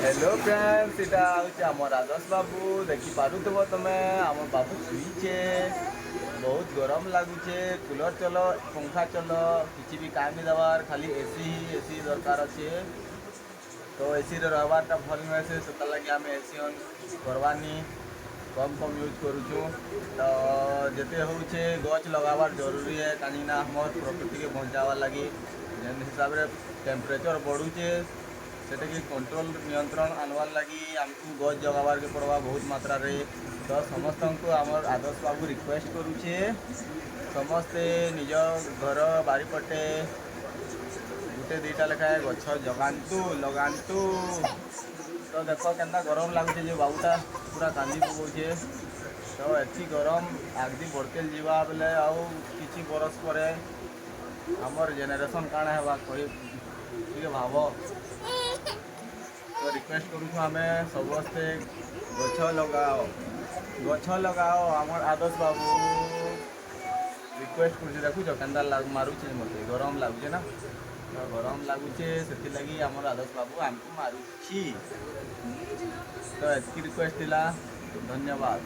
Hello friends, इटा हूँ आमर आदर्श बाबू। देखी पारुथब तमे आम बाबू शुईचे। बहुत गरम लगुचे। कूलर चलो, पंखा चलो, किसी भी काम नहीं देवार, खाली एसी दरकार अच्छे। तो एसी रहबारटा भल नुहे से लगे आम एसी ऑन करवानी कम कम यूज करुचु। तो जिते होचे गच लगावार जरूरी है, कहीं हमर प्रकृति के बचावा लगी जेन हिसाब से टेम्परेचर बढ़ुचे सेटा कि कंट्रोल नियंत्रण आनवार लगी आमको गच जगाबार के पड़वा बहुत मात्रा रे। तो समस्त को आमर आदर्श बाबू रिक्वेस्ट करुचे समस्ते निज घर बारीपटे गुटे दुईटा लेखाए गछ जगातु लगातु। तो देख के गरम लगुचे जो बाबूटा पूरा कांदी पकाउे। तो एति गरम आगदी बढ़ते जावा बेले आउ किछि बरस पर आमर जेनेरेशन काଣା हेबा कही भाव। तो रिक्वेस्ट करूँ आम समस्ते गछ लगाओ आमर आदर्श बाबू रिक्वेस्ट कर देखुच के मारुचे मत गरम लगुचे ना। तो गरम लगुचे से लगी आमर आदर्श बाबू आमको मारुची। तो एति रिक्वेस्ट थिला। धन्यवाद।